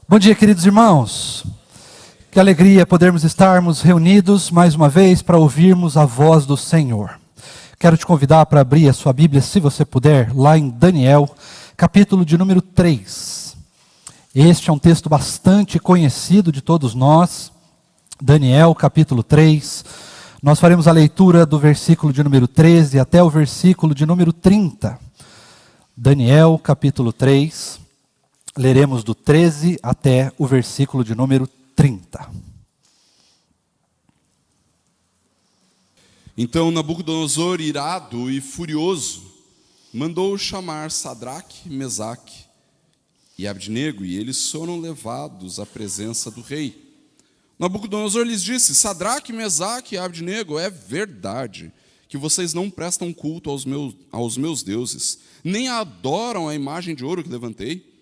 Bom dia, queridos irmãos. Que alegria podermos estarmos reunidos mais uma vez para ouvirmos a voz do Senhor. Quero te convidar para abrir a sua Bíblia, se você puder, lá em Daniel, capítulo de número 3. Este é um texto bastante conhecido de todos nós. Daniel, capítulo 3. Nós faremos a leitura do versículo de número 13 até o versículo de número 30. Daniel, capítulo 3. Leremos do 13 até o versículo de número 30. Então Nabucodonosor, irado e furioso, mandou chamar Sadraque, Mesaque e Abdnego, e eles foram levados à presença do rei. Nabucodonosor lhes disse: Sadraque, Mesaque e Abdnego, é verdade que vocês não prestam culto aos meus deuses, nem adoram a imagem de ouro que levantei?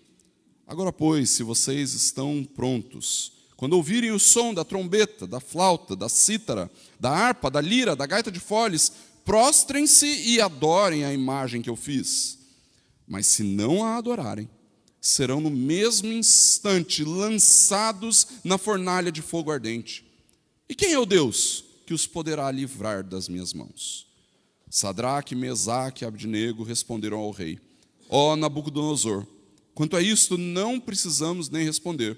Agora, pois, se vocês estão prontos, quando ouvirem o som da trombeta, da flauta, da cítara, da harpa, da lira, da gaita de foles, prostrem-se e adorem a imagem que eu fiz. Mas se não a adorarem, serão no mesmo instante lançados na fornalha de fogo ardente. E quem é o Deus que os poderá livrar das minhas mãos? Sadraque, Mesaque e Abdnego responderam ao rei: Ó Nabucodonosor, quanto a isto, não precisamos nem responder.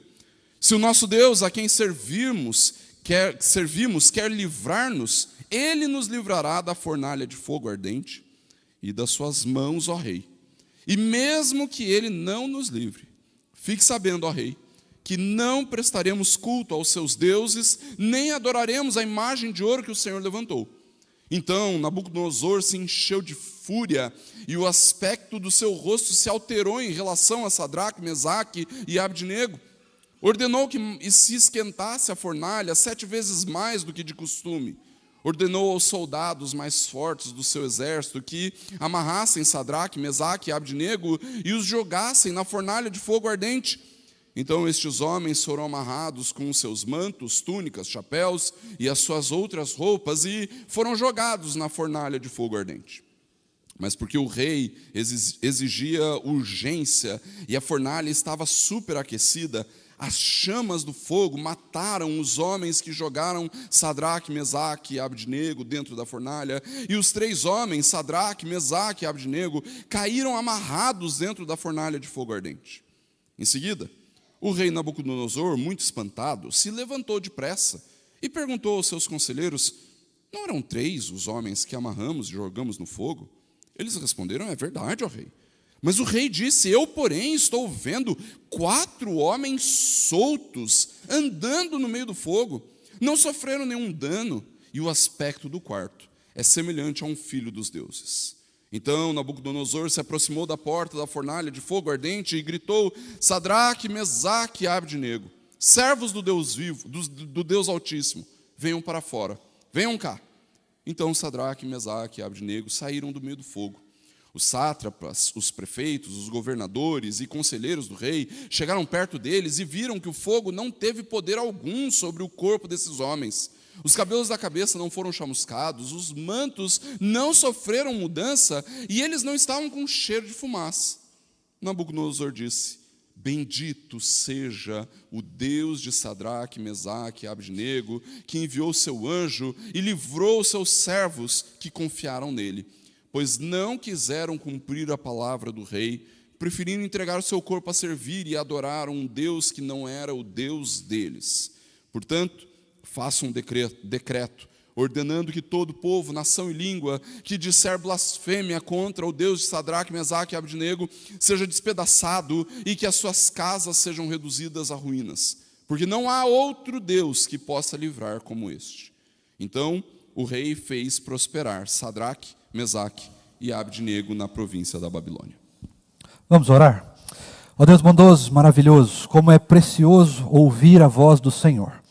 Se o nosso Deus, a quem servimos, quer livrar-nos, ele nos livrará da fornalha de fogo ardente e das suas mãos, ó rei. E mesmo que ele não nos livre, fique sabendo, ó rei, que não prestaremos culto aos seus deuses, nem adoraremos a imagem de ouro que o Senhor levantou. Então Nabucodonosor se encheu de fúria, e o aspecto do seu rosto se alterou em relação a Sadraque, Mesaque e Abdnego. Ordenou que se esquentasse a fornalha 7 vezes mais do que de costume. Ordenou aos soldados mais fortes do seu exército que amarrassem Sadraque, Mesaque e Abdnego e os jogassem na fornalha de fogo ardente. Então estes homens foram amarrados com os seus mantos, túnicas, chapéus e as suas outras roupas e foram jogados na fornalha de fogo ardente. Mas porque o rei exigia urgência e a fornalha estava superaquecida, as chamas do fogo mataram os homens que jogaram Sadraque, Mesaque e Abdnego dentro da fornalha. E os 3 homens, Sadraque, Mesaque e Abdnego, caíram amarrados dentro da fornalha de fogo ardente. Em seguida, o rei Nabucodonosor, muito espantado, se levantou depressa e perguntou aos seus conselheiros: Não eram 3 os homens que amarramos e jogamos no fogo? Eles responderam: É verdade, ó rei. Mas o rei disse: Eu, porém, estou vendo 4 homens soltos andando no meio do fogo. Não sofreram nenhum dano, e o aspecto do quarto é semelhante a um filho dos deuses. Então Nabucodonosor se aproximou da porta da fornalha de fogo ardente e gritou: Sadraque, Mesaque e Abdnego, servos do Deus vivo, do Deus Altíssimo, venham para fora, venham cá. Então Sadraque, Mesaque e Abdnego saíram do meio do fogo. Os sátrapas, os prefeitos, os governadores e conselheiros do rei chegaram perto deles e viram que o fogo não teve poder algum sobre o corpo desses homens. Os cabelos da cabeça não foram chamuscados, os mantos não sofreram mudança e eles não estavam com cheiro de fumaça. Nabucodonosor disse: Bendito seja o Deus de Sadraque, Mesaque e Abdnego, que enviou seu anjo e livrou os seus servos que confiaram nele, pois não quiseram cumprir a palavra do rei, preferindo entregar o seu corpo a servir e adorar um Deus que não era o Deus deles. Portanto, faça um decreto, ordenando que todo povo, nação e língua que disser blasfêmia contra o Deus de Sadraque, Mesaque e Abdnego seja despedaçado e que as suas casas sejam reduzidas a ruínas, porque não há outro Deus que possa livrar como este. Então o rei fez prosperar Sadraque, Mesaque e Abdnego na província da Babilônia. Vamos orar? Ó Deus bondoso, maravilhoso, como é precioso ouvir a voz do Senhor.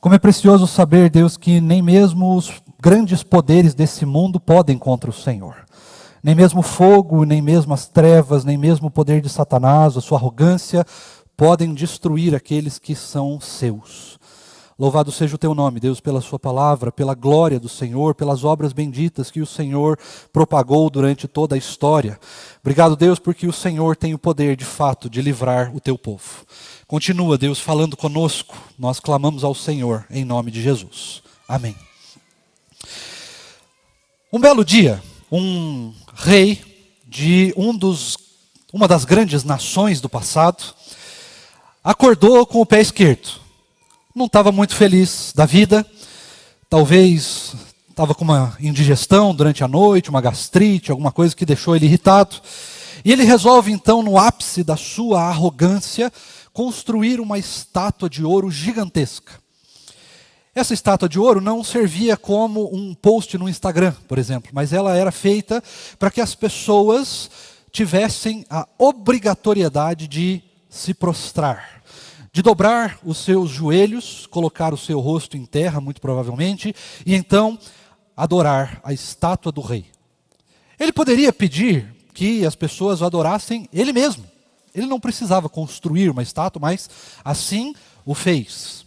Como é precioso saber, Deus, que nem mesmo os grandes poderes desse mundo podem contra o Senhor. Nem mesmo o fogo, nem mesmo as trevas, nem mesmo o poder de Satanás, a sua arrogância, podem destruir aqueles que são seus. Louvado seja o teu nome, Deus, pela sua palavra, pela glória do Senhor, pelas obras benditas que o Senhor propagou durante toda a história. Obrigado, Deus, porque o Senhor tem o poder, de fato, de livrar o teu povo. Continua Deus falando conosco, nós clamamos ao Senhor em nome de Jesus. Amém. Um belo dia, um rei de uma das grandes nações do passado acordou com o pé esquerdo. Não estava muito feliz da vida, talvez estava com uma indigestão durante a noite, uma gastrite, alguma coisa que deixou ele irritado. E ele resolve então, no ápice da sua arrogância, construir uma estátua de ouro gigantesca. Essa estátua de ouro não servia como um post no Instagram, por exemplo, mas ela era feita para que as pessoas tivessem a obrigatoriedade de se prostrar, de dobrar os seus joelhos, colocar o seu rosto em terra, muito provavelmente, e então adorar a estátua do rei. Ele poderia pedir que as pessoas o adorassem ele mesmo. Ele não precisava construir uma estátua, mas assim o fez.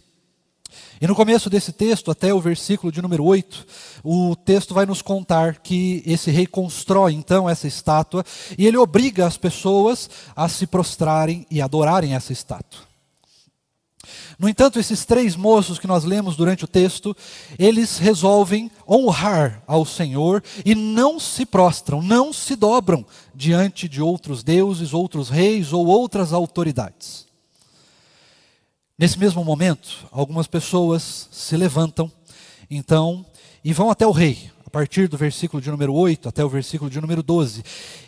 E no começo desse texto, até o versículo de número 8, o texto vai nos contar que esse rei constrói então essa estátua e ele obriga as pessoas a se prostrarem e adorarem essa estátua. No entanto, esses 3 moços que nós lemos durante o texto, eles resolvem honrar ao Senhor e não se prostram, não se dobram diante de outros deuses, outros reis ou outras autoridades. Nesse mesmo momento, algumas pessoas se levantam, então, e vão até o rei, a partir do versículo de número 8 até o versículo de número 12.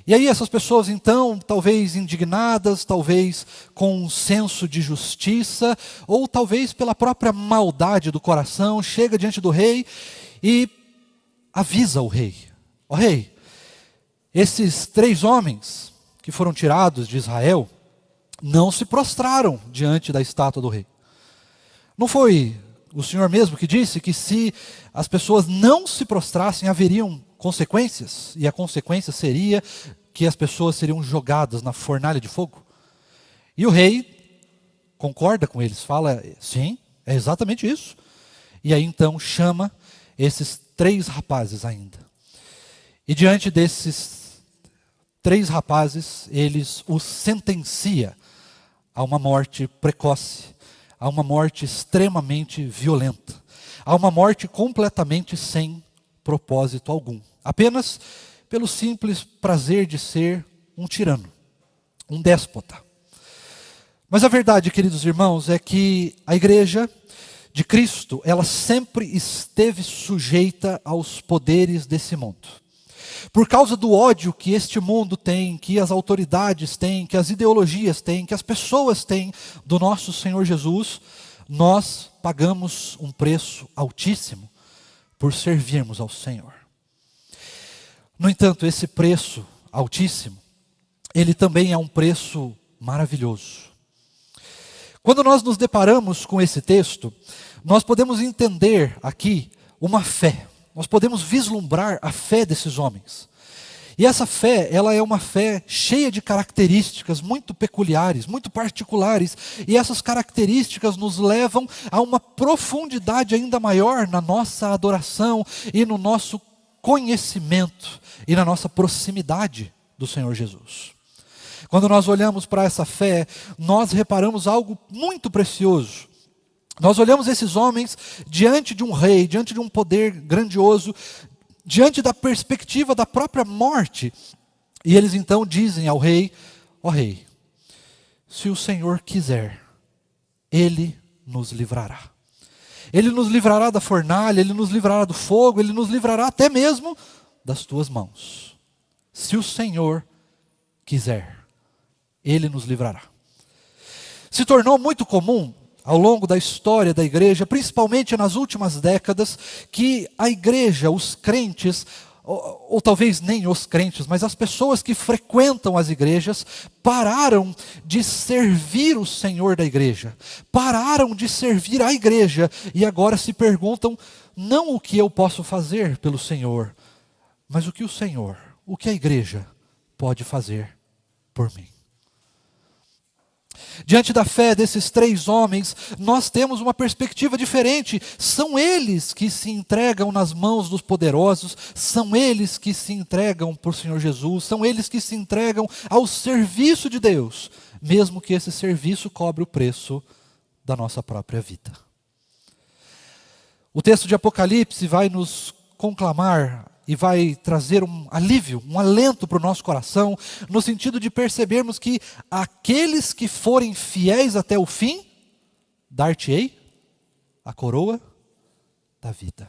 E aí essas pessoas então, talvez indignadas, talvez com um senso de justiça, ou talvez pela própria maldade do coração, chega diante do rei e avisa o rei. Ó rei, esses 3 homens que foram tirados de Israel, não se prostraram diante da estátua do rei. Não foi o Senhor mesmo que disse que se as pessoas não se prostrassem, haveriam consequências, e a consequência seria que as pessoas seriam jogadas na fornalha de fogo? E o rei concorda com eles, fala, sim, é exatamente isso. E aí então chama esses 3 rapazes ainda. E diante desses 3 rapazes, eles os sentencia a uma morte precoce, a uma morte extremamente violenta, a uma morte completamente sem propósito algum, apenas pelo simples prazer de ser um tirano, um déspota. Mas a verdade, queridos irmãos, é que a igreja de Cristo, ela sempre esteve sujeita aos poderes desse mundo. Por causa do ódio que este mundo tem, que as autoridades têm, que as ideologias têm, que as pessoas têm do nosso Senhor Jesus, nós pagamos um preço altíssimo por servirmos ao Senhor. No entanto, esse preço altíssimo, ele também é um preço maravilhoso. Quando nós nos deparamos com esse texto, nós podemos entender aqui uma fé. Nós podemos vislumbrar a fé desses homens. E essa fé, ela é uma fé cheia de características muito peculiares, muito particulares. E essas características nos levam a uma profundidade ainda maior na nossa adoração e no nosso conhecimento e na nossa proximidade do Senhor Jesus. Quando nós olhamos para essa fé, nós reparamos algo muito precioso. Nós olhamos esses homens diante de um rei, diante de um poder grandioso, diante da perspectiva da própria morte. E eles então dizem ao rei, ó rei, se o Senhor quiser, Ele nos livrará. Ele nos livrará da fornalha, Ele nos livrará do fogo, Ele nos livrará até mesmo das tuas mãos. Se o Senhor quiser, Ele nos livrará. Se tornou muito comum ao longo da história da igreja, principalmente nas últimas décadas, que a igreja, os crentes, ou talvez nem os crentes, mas as pessoas que frequentam as igrejas, pararam de servir o Senhor da igreja, pararam de servir a igreja, e agora se perguntam, não o que eu posso fazer pelo Senhor, mas o que o Senhor, o que a igreja pode fazer por mim. Diante da fé desses 3 homens, nós temos uma perspectiva diferente. São eles que se entregam nas mãos dos poderosos, são eles que se entregam por Senhor Jesus, são eles que se entregam ao serviço de Deus, mesmo que esse serviço cobre o preço da nossa própria vida. O texto de Apocalipse vai nos conclamar e vai trazer um alívio, um alento para o nosso coração, no sentido de percebermos que aqueles que forem fiéis até o fim, dar-te-ei a coroa da vida.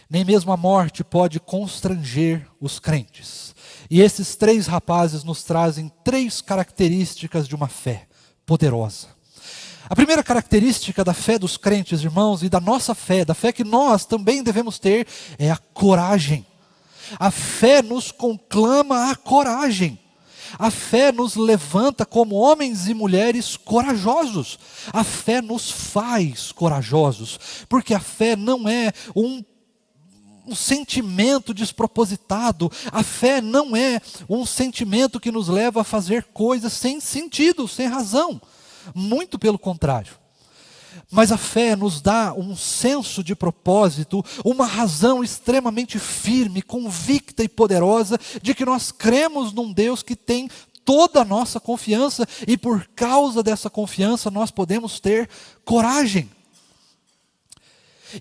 Nem mesmo a morte pode constranger os crentes. E esses 3 rapazes nos trazem 3 características de uma fé poderosa. A primeira característica da fé dos crentes, irmãos, e da nossa fé, da fé que nós também devemos ter, é a coragem. A fé nos conclama a coragem. A fé nos levanta como homens e mulheres corajosos. A fé nos faz corajosos, porque a fé não é um sentimento despropositado. A fé não é um sentimento que nos leva a fazer coisas sem sentido, sem razão. Muito pelo contrário. Mas a fé nos dá um senso de propósito, uma razão extremamente firme, convicta e poderosa de que nós cremos num Deus que tem toda a nossa confiança, e por causa dessa confiança nós podemos ter coragem.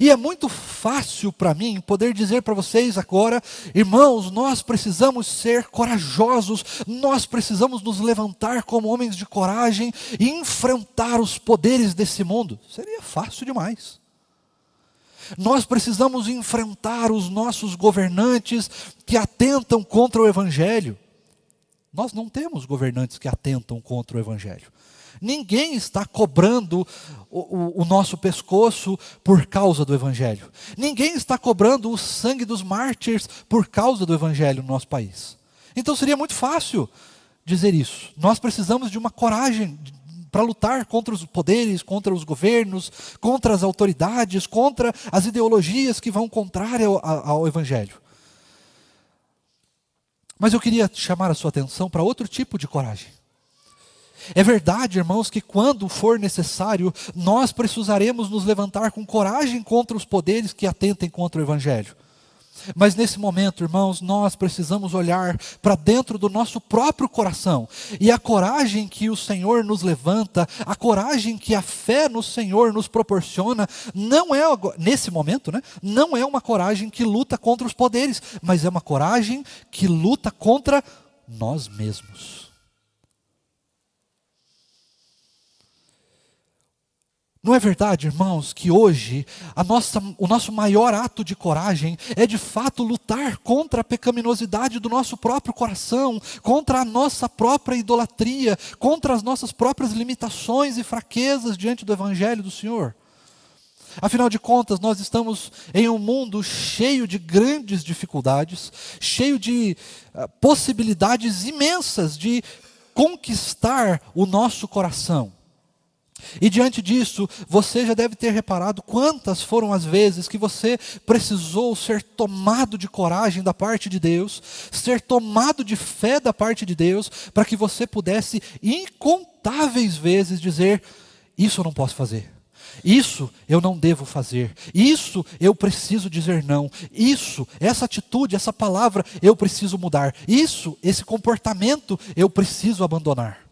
E é muito fácil para mim poder dizer para vocês agora: irmãos, nós precisamos ser corajosos, nós precisamos nos levantar como homens de coragem e enfrentar os poderes desse mundo. Seria fácil demais. Nós precisamos enfrentar os nossos governantes que atentam contra o Evangelho. Nós não temos governantes que atentam contra o Evangelho. Ninguém está cobrando o nosso pescoço por causa do Evangelho. Ninguém está cobrando o sangue dos mártires por causa do Evangelho no nosso país. Então seria muito fácil dizer isso. Nós precisamos de uma coragem para lutar contra os poderes, contra os governos, contra as autoridades, contra as ideologias que vão contrárias ao Evangelho. Mas eu queria chamar a sua atenção para outro tipo de coragem. É verdade, irmãos, que quando for necessário, nós precisaremos nos levantar com coragem contra os poderes que atentem contra o Evangelho. Mas nesse momento, irmãos, nós precisamos olhar para dentro do nosso próprio coração. E a coragem que o Senhor nos levanta, a coragem que a fé no Senhor nos proporciona, não é, nesse momento, não é uma coragem que luta contra os poderes, mas é uma coragem que luta contra nós mesmos. Não é verdade, irmãos, que hoje o nosso maior ato de coragem é de fato lutar contra a pecaminosidade do nosso próprio coração, contra a nossa própria idolatria, contra as nossas próprias limitações e fraquezas diante do Evangelho do Senhor? Afinal de contas, nós estamos em um mundo cheio de grandes dificuldades, cheio de possibilidades imensas de conquistar o nosso coração. E diante disso, você já deve ter reparado quantas foram as vezes que você precisou ser tomado de coragem da parte de Deus, ser tomado de fé da parte de Deus, para que você pudesse incontáveis vezes dizer: isso eu não posso fazer, isso eu não devo fazer, isso eu preciso dizer não, isso, essa atitude, essa palavra eu preciso mudar, esse comportamento eu preciso abandonar.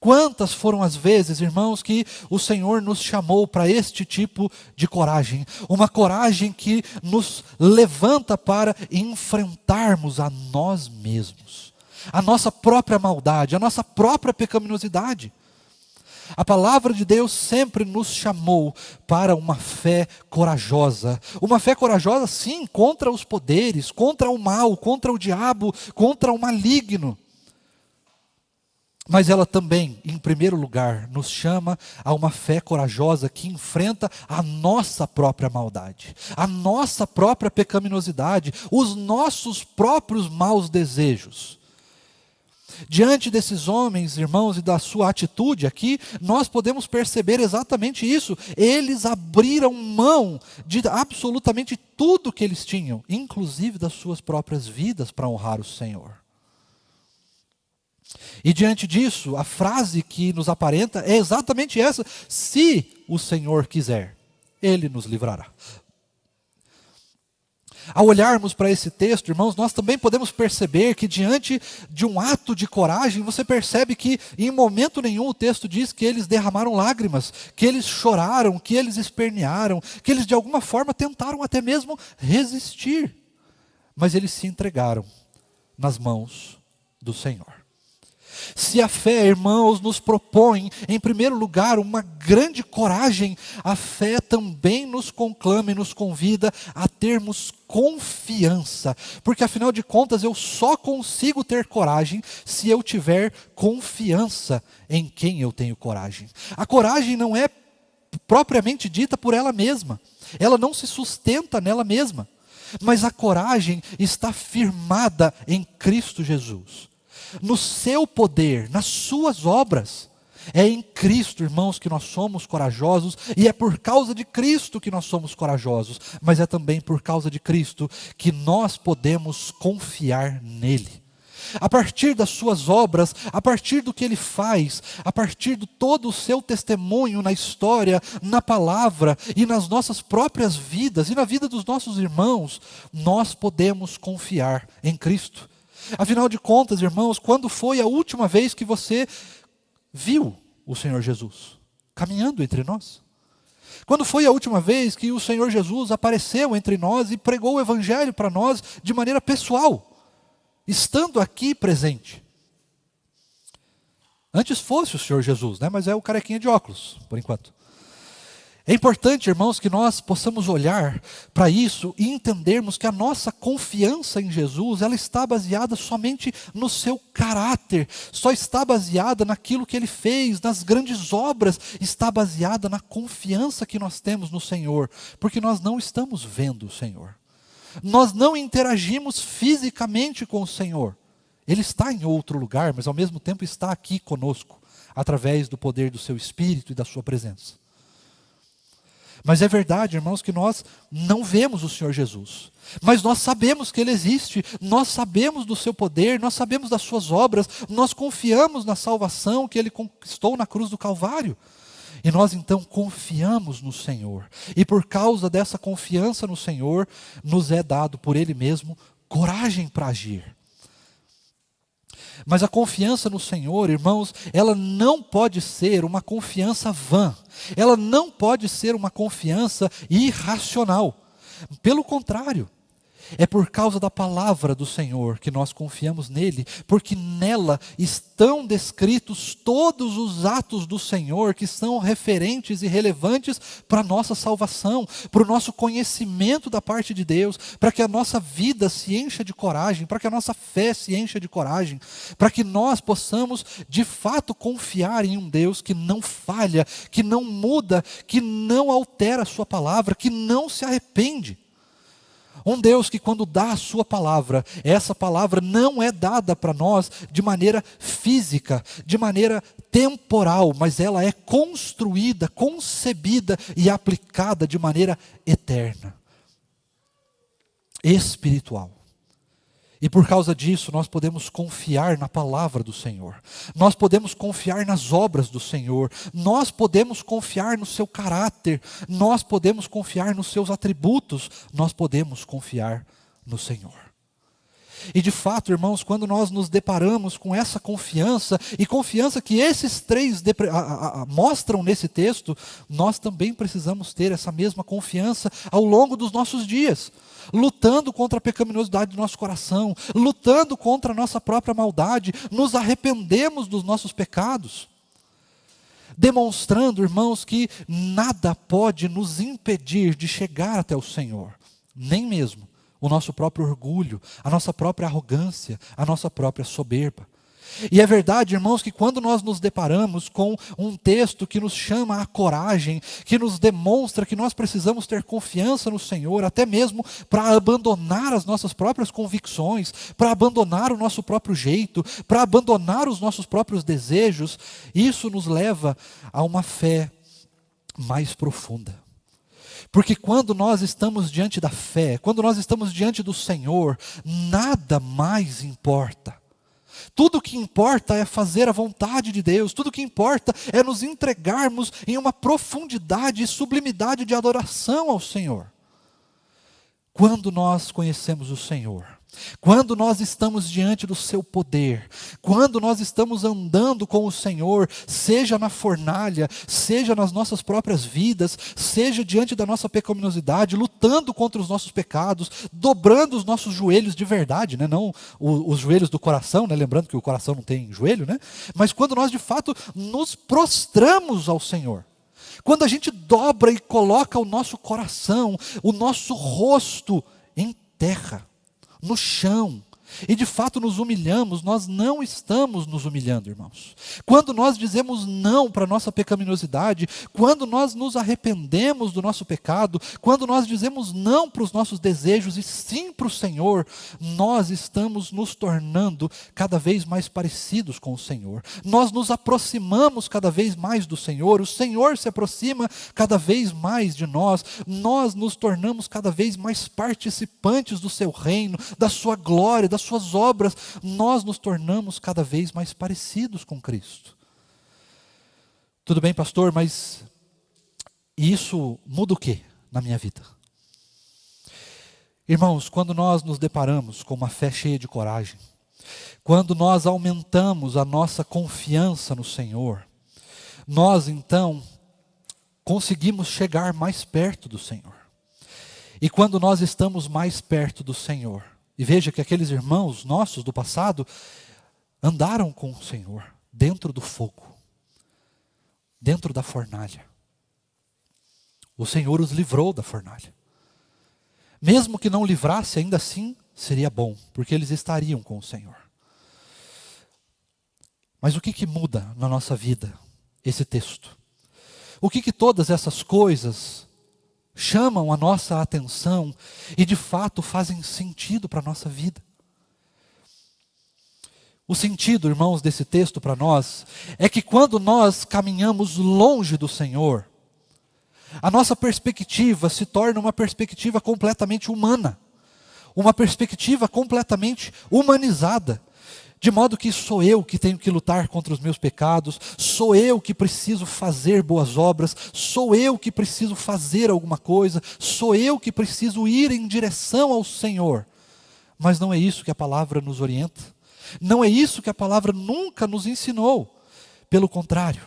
Quantas foram as vezes, irmãos, que o Senhor nos chamou para este tipo de coragem? Uma coragem que nos levanta para enfrentarmos a nós mesmos, a nossa própria maldade, a nossa própria pecaminosidade. A palavra de Deus sempre nos chamou para uma fé corajosa. Uma fé corajosa, sim, contra os poderes, contra o mal, contra o diabo, contra o maligno. Mas ela também, em primeiro lugar, nos chama a uma fé corajosa que enfrenta a nossa própria maldade, a nossa própria pecaminosidade, os nossos próprios maus desejos. Diante desses homens, irmãos, e da sua atitude aqui, nós podemos perceber exatamente isso. Eles abriram mão de absolutamente tudo que eles tinham, inclusive das suas próprias vidas, para honrar o Senhor. E diante disso, a frase que nos aparenta é exatamente essa: se o Senhor quiser, Ele nos livrará. Ao olharmos para esse texto, irmãos, nós também podemos perceber que diante de um ato de coragem, você percebe que em momento nenhum o texto diz que eles derramaram lágrimas, que eles choraram, que eles espernearam, que eles de alguma forma tentaram até mesmo resistir. Mas eles se entregaram nas mãos do Senhor. Se a fé, irmãos, nos propõe, em primeiro lugar, uma grande coragem, a fé também nos conclama e nos convida a termos confiança. Porque, afinal de contas, eu só consigo ter coragem se eu tiver confiança em quem eu tenho coragem. A coragem não é propriamente dita por ela mesma. Ela não se sustenta nela mesma. Mas a coragem está firmada em Cristo Jesus. No seu poder, nas suas obras. É em Cristo, irmãos, que nós somos corajosos, e é por causa de Cristo que nós somos corajosos, mas é também por causa de Cristo que nós podemos confiar nele. A partir das suas obras, a partir do que ele faz, a partir de todo o seu testemunho na história, na palavra e nas nossas próprias vidas e na vida dos nossos irmãos, nós podemos confiar em Cristo. Afinal de contas, irmãos, quando foi a última vez que você viu o Senhor Jesus caminhando entre nós? Quando foi a última vez que o Senhor Jesus apareceu entre nós e pregou o Evangelho para nós de maneira pessoal, estando aqui presente? Antes fosse o Senhor Jesus, né? Mas é o carequinha de óculos, por enquanto. É importante, irmãos, que nós possamos olhar para isso e entendermos que a nossa confiança em Jesus, ela está baseada somente no seu caráter, só está baseada naquilo que ele fez, nas grandes obras, está baseada na confiança que nós temos no Senhor, porque nós não estamos vendo o Senhor. Nós não interagimos fisicamente com o Senhor. Ele está em outro lugar, mas ao mesmo tempo está aqui conosco, através do poder do seu Espírito e da sua presença. Mas é verdade, irmãos, que nós não vemos o Senhor Jesus. Mas nós sabemos que Ele existe, nós sabemos do seu poder, nós sabemos das suas obras, nós confiamos na salvação que Ele conquistou na cruz do Calvário. E nós então confiamos no Senhor. E por causa dessa confiança no Senhor, nos é dado por Ele mesmo coragem para agir. Mas a confiança no Senhor, irmãos, ela não pode ser uma confiança vã. Ela não pode ser uma confiança irracional. Pelo contrário, é por causa da palavra do Senhor que nós confiamos nele, porque nela estão descritos todos os atos do Senhor que são referentes e relevantes para a nossa salvação, para o nosso conhecimento da parte de Deus, para que a nossa vida se encha de coragem, para que a nossa fé se encha de coragem, para que nós possamos de fato confiar em um Deus que não falha, que não muda, que não altera a sua palavra, que não se arrepende. Um Deus que quando dá a sua palavra, essa palavra não é dada para nós de maneira física, de maneira temporal, mas ela é construída, concebida e aplicada de maneira eterna, espiritual. E por causa disso, nós podemos confiar na palavra do Senhor. Nós podemos confiar nas obras do Senhor. Nós podemos confiar no seu caráter. Nós podemos confiar nos seus atributos. Nós podemos confiar no Senhor. E de fato, irmãos, quando nós nos deparamos com essa confiança, e confiança que esses três mostram nesse texto, nós também precisamos ter essa mesma confiança ao longo dos nossos dias. Lutando contra a pecaminosidade do nosso coração, lutando contra a nossa própria maldade, nos arrependemos dos nossos pecados, demonstrando, irmãos, que nada pode nos impedir de chegar até o Senhor, nem mesmo o nosso próprio orgulho, a nossa própria arrogância, a nossa própria soberba. E é verdade, irmãos, que quando nós nos deparamos com um texto que nos chama à coragem, que nos demonstra que nós precisamos ter confiança no Senhor, até mesmo para abandonar as nossas próprias convicções, para abandonar o nosso próprio jeito, para abandonar os nossos próprios desejos, isso nos leva a uma fé mais profunda. Porque quando nós estamos diante da fé, quando nós estamos diante do Senhor, nada mais importa. Tudo o que importa é fazer a vontade de Deus, tudo o que importa é nos entregarmos em uma profundidade e sublimidade de adoração ao Senhor. Quando nós conhecemos o Senhor, quando nós estamos diante do seu poder, quando nós estamos andando com o Senhor, seja na fornalha, seja nas nossas próprias vidas, seja diante da nossa pecaminosidade, lutando contra os nossos pecados, dobrando os nossos joelhos de verdade, né? Não os joelhos do coração, né? Lembrando que o coração não tem joelho, né? Mas quando nós de fato nos prostramos ao Senhor, quando a gente dobra e coloca o nosso coração, o nosso rosto em terra, no chão, e de fato nos humilhamos, nós não estamos nos humilhando, irmãos. Quando nós dizemos não para a nossa pecaminosidade, quando nós nos arrependemos do nosso pecado, quando nós dizemos não para os nossos desejos e sim para o Senhor, nós estamos nos tornando cada vez mais parecidos com o Senhor. Nós nos aproximamos cada vez mais do Senhor, o Senhor se aproxima cada vez mais de nós nos tornamos cada vez mais participantes do seu reino, da sua glória, das suas obras, nós nos tornamos cada vez mais parecidos com Cristo. Tudo bem, pastor, mas isso muda o quê na minha vida? Irmãos, quando nós nos deparamos com uma fé cheia de coragem, quando nós aumentamos a nossa confiança no Senhor, nós então conseguimos chegar mais perto do Senhor. E quando nós estamos mais perto do Senhor, e veja que aqueles irmãos nossos do passado andaram com o Senhor dentro do fogo, dentro da fornalha. O Senhor os livrou da fornalha. Mesmo que não livrasse, ainda assim seria bom, porque eles estariam com o Senhor. Mas o que muda na nossa vida esse texto? O que todas essas coisas chamam a nossa atenção e de fato fazem sentido para a nossa vida? O sentido, irmãos, desse texto para nós é que quando nós caminhamos longe do Senhor, a nossa perspectiva se torna uma perspectiva completamente humana, uma perspectiva completamente humanizada. De modo que sou eu que tenho que lutar contra os meus pecados, sou eu que preciso fazer boas obras, sou eu que preciso fazer alguma coisa, sou eu que preciso ir em direção ao Senhor. Mas não é isso que a palavra nos orienta, não é isso que a palavra nunca nos ensinou. Pelo contrário,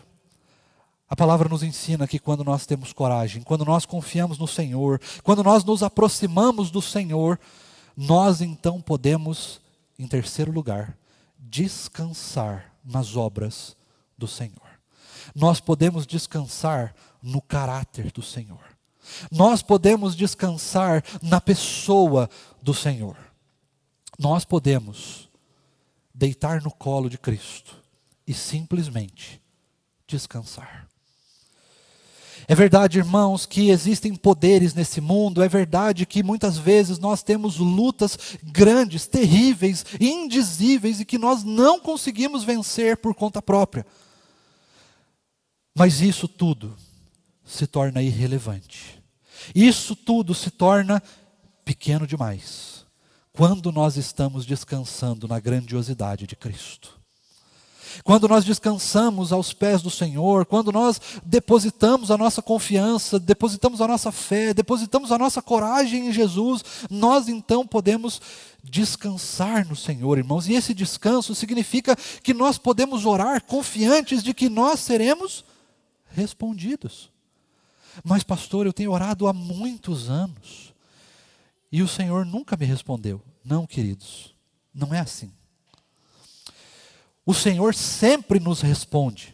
a palavra nos ensina que quando nós temos coragem, quando nós confiamos no Senhor, quando nós nos aproximamos do Senhor, nós então podemos, em terceiro lugar, descansar nas obras do Senhor. Nós podemos descansar no caráter do Senhor. Nós podemos descansar na pessoa do Senhor. Nós podemos deitar no colo de Cristo e simplesmente descansar. É verdade, irmãos, que existem poderes nesse mundo, é verdade que muitas vezes nós temos lutas grandes, terríveis, indizíveis e que nós não conseguimos vencer por conta própria. Mas isso tudo se torna irrelevante. Isso tudo se torna pequeno demais quando nós estamos descansando na grandiosidade de Cristo. Quando nós descansamos aos pés do Senhor, quando nós depositamos a nossa confiança, depositamos a nossa fé, depositamos a nossa coragem em Jesus, nós então podemos descansar no Senhor, irmãos. E esse descanso significa que nós podemos orar confiantes de que nós seremos respondidos. Mas pastor, eu tenho orado há muitos anos e o Senhor nunca me respondeu. Não, queridos, não é assim. O Senhor sempre nos responde.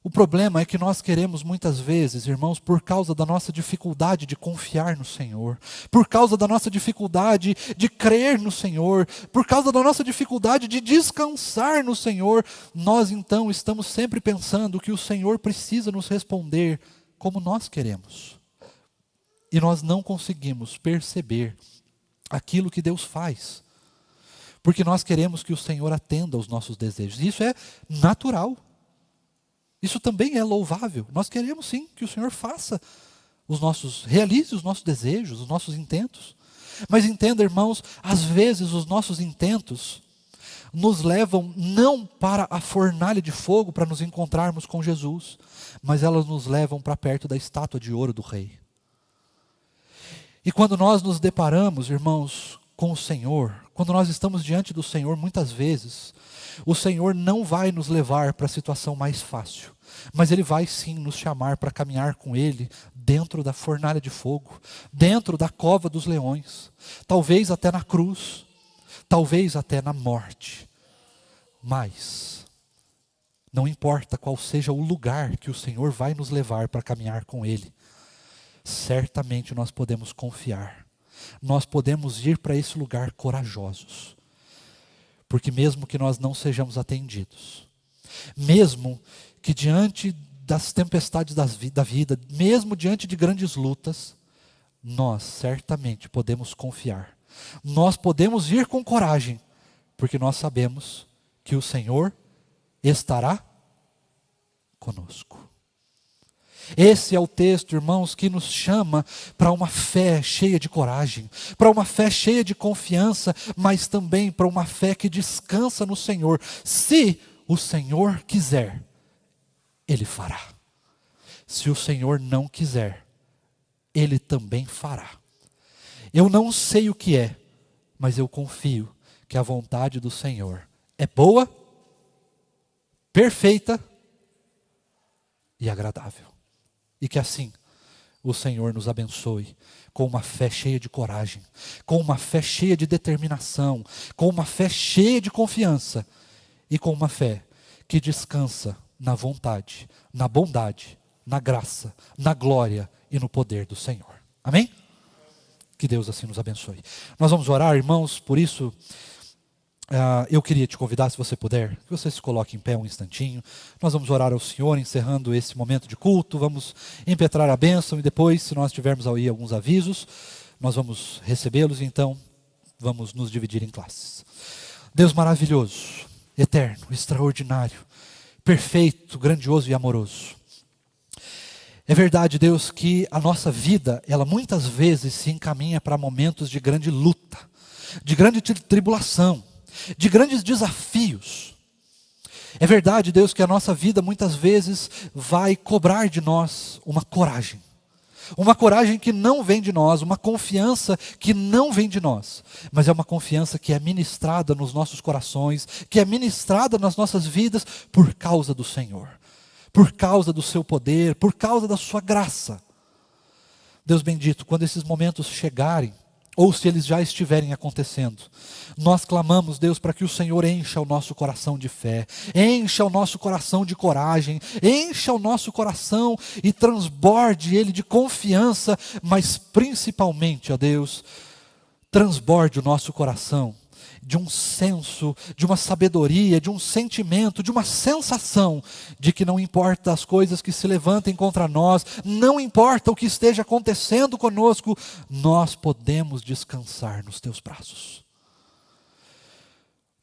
O problema é que nós queremos muitas vezes, irmãos, por causa da nossa dificuldade de confiar no Senhor, por causa da nossa dificuldade de crer no Senhor, por causa da nossa dificuldade de descansar no Senhor, nós então estamos sempre pensando que o Senhor precisa nos responder como nós queremos. E nós não conseguimos perceber aquilo que Deus faz. Porque nós queremos que o Senhor atenda aos nossos desejos. E isso é natural. Isso também é louvável. Nós queremos sim que o Senhor realize os nossos desejos, os nossos intentos. Mas entenda, irmãos, às vezes os nossos intentos nos levam não para a fornalha de fogo para nos encontrarmos com Jesus, mas elas nos levam para perto da estátua de ouro do rei. E quando nós nos deparamos, irmãos, com o Senhor, quando nós estamos diante do Senhor, muitas vezes, o Senhor não vai nos levar para a situação mais fácil, mas Ele vai sim nos chamar para caminhar com Ele dentro da fornalha de fogo, dentro da cova dos leões, talvez até na cruz, talvez até na morte. Mas não importa qual seja o lugar que o Senhor vai nos levar para caminhar com Ele, certamente nós podemos confiar, nós podemos ir para esse lugar corajosos, porque mesmo que nós não sejamos atendidos, mesmo que diante das tempestades da vida, mesmo diante de grandes lutas, nós certamente podemos confiar, nós podemos ir com coragem, porque nós sabemos que o Senhor estará conosco. Esse é o texto, irmãos, que nos chama para uma fé cheia de coragem, para uma fé cheia de confiança, mas também para uma fé que descansa no Senhor. Se o Senhor quiser, Ele fará. Se o Senhor não quiser, Ele também fará. Eu não sei o que é, mas eu confio que a vontade do Senhor é boa, perfeita e agradável. E que assim o Senhor nos abençoe com uma fé cheia de coragem, com uma fé cheia de determinação, com uma fé cheia de confiança e com uma fé que descansa na vontade, na bondade, na graça, na glória e no poder do Senhor. Amém? Que Deus assim nos abençoe. Nós vamos orar, irmãos, por isso eu queria te convidar, se você puder, que você se coloque em pé um instantinho. Nós vamos orar ao Senhor, encerrando esse momento de culto. Vamos impetrar a bênção e depois, se nós tivermos aí alguns avisos, nós vamos recebê-los e então vamos nos dividir em classes. Deus maravilhoso, eterno, extraordinário, perfeito, grandioso e amoroso. É verdade, Deus, que a nossa vida, ela muitas vezes se encaminha para momentos de grande luta, de grande tribulação, de grandes desafios. É verdade, Deus, que a nossa vida muitas vezes vai cobrar de nós uma coragem que não vem de nós, uma confiança que não vem de nós, mas é uma confiança que é ministrada nos nossos corações, que é ministrada nas nossas vidas por causa do Senhor, por causa do seu poder, por causa da sua graça. Deus bendito, quando esses momentos chegarem, ou se eles já estiverem acontecendo, nós clamamos, Deus, para que o Senhor encha o nosso coração de fé, encha o nosso coração de coragem, encha o nosso coração e transborde ele de confiança, mas principalmente, ó Deus, transborde o nosso coração de um senso, de uma sabedoria, de um sentimento, de uma sensação de que não importa as coisas que se levantem contra nós, não importa o que esteja acontecendo conosco, nós podemos descansar nos teus braços.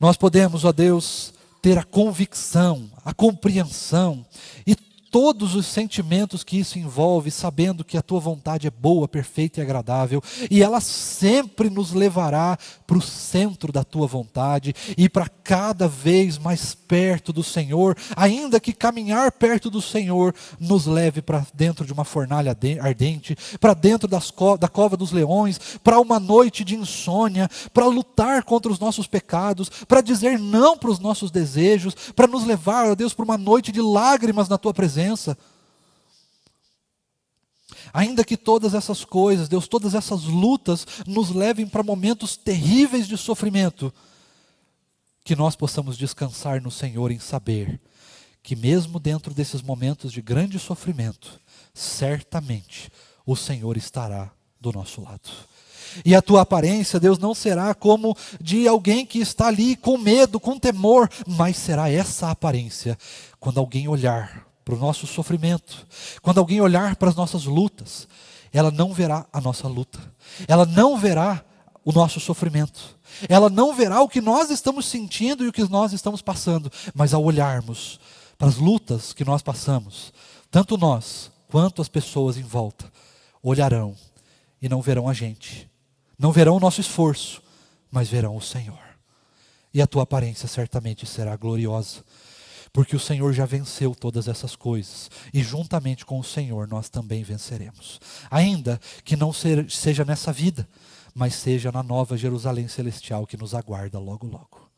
Nós podemos, ó Deus, ter a convicção, a compreensão e todos os sentimentos que isso envolve, sabendo que a tua vontade é boa, perfeita e agradável, e ela sempre nos levará para o centro da tua vontade e para cada vez mais perto do Senhor, ainda que caminhar perto do Senhor nos leve para dentro de uma fornalha ardente, para dentro da cova dos leões, para uma noite de insônia, para lutar contra os nossos pecados, para dizer não para os nossos desejos, para nos levar, ó Deus, para uma noite de lágrimas na tua presença. Ainda que todas essas coisas, Deus, todas essas lutas nos levem para momentos terríveis de sofrimento, que nós possamos descansar no Senhor em saber que mesmo dentro desses momentos de grande sofrimento, certamente o Senhor estará do nosso lado. E a tua aparência, Deus, não será como de alguém que está ali com medo, com temor, mas será essa aparência quando alguém olhar para o nosso sofrimento, quando alguém olhar para as nossas lutas, ela não verá a nossa luta, ela não verá o nosso sofrimento, ela não verá o que nós estamos sentindo e o que nós estamos passando, mas ao olharmos para as lutas que nós passamos, tanto nós quanto as pessoas em volta olharão e não verão a gente, não verão o nosso esforço, mas verão o Senhor, e a tua aparência certamente será gloriosa. porque o Senhor já venceu todas essas coisas, e juntamente com o Senhor nós também venceremos. Ainda que não seja nessa vida, mas seja na nova Jerusalém celestial que nos aguarda logo logo.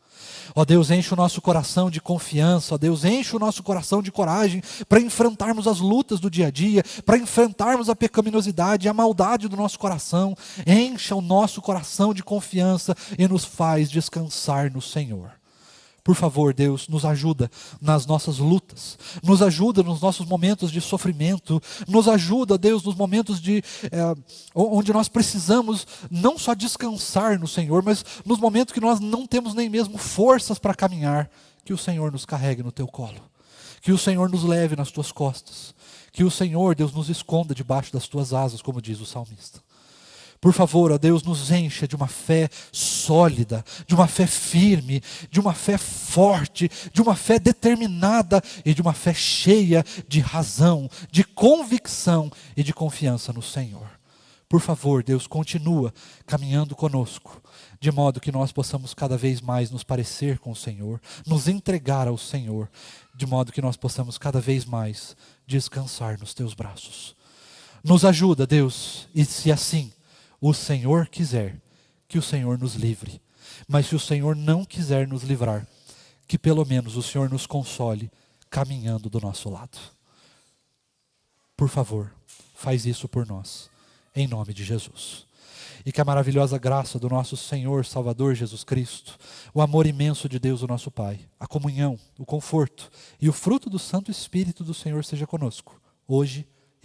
Ó Deus, enche o nosso coração de confiança, ó Deus, enche o nosso coração de coragem para enfrentarmos as lutas do dia a dia, para enfrentarmos a pecaminosidade e a maldade do nosso coração. Encha o nosso coração de confiança e nos faz descansar no Senhor. Por favor, Deus, nos ajuda nas nossas lutas, nos ajuda nos nossos momentos de sofrimento, nos ajuda, Deus, nos momentos onde nós precisamos não só descansar no Senhor, mas nos momentos que nós não temos nem mesmo forças para caminhar, que o Senhor nos carregue no teu colo, que o Senhor nos leve nas tuas costas, que o Senhor, Deus, nos esconda debaixo das tuas asas, como diz o salmista. Por favor, ó Deus, nos encha de uma fé sólida, de uma fé firme, de uma fé forte, de uma fé determinada e de uma fé cheia de razão, de convicção e de confiança no Senhor. Por favor, Deus, continua caminhando conosco, de modo que nós possamos cada vez mais nos parecer com o Senhor, nos entregar ao Senhor, de modo que nós possamos cada vez mais descansar nos teus braços. Nos ajuda, Deus, e se assim o Senhor quiser, que o Senhor nos livre. Mas se o Senhor não quiser nos livrar, que pelo menos o Senhor nos console caminhando do nosso lado. Por favor, faz isso por nós, em nome de Jesus. E que a maravilhosa graça do nosso Senhor Salvador Jesus Cristo, o amor imenso de Deus o nosso Pai, a comunhão, o conforto e o fruto do Santo Espírito do Senhor seja conosco, hoje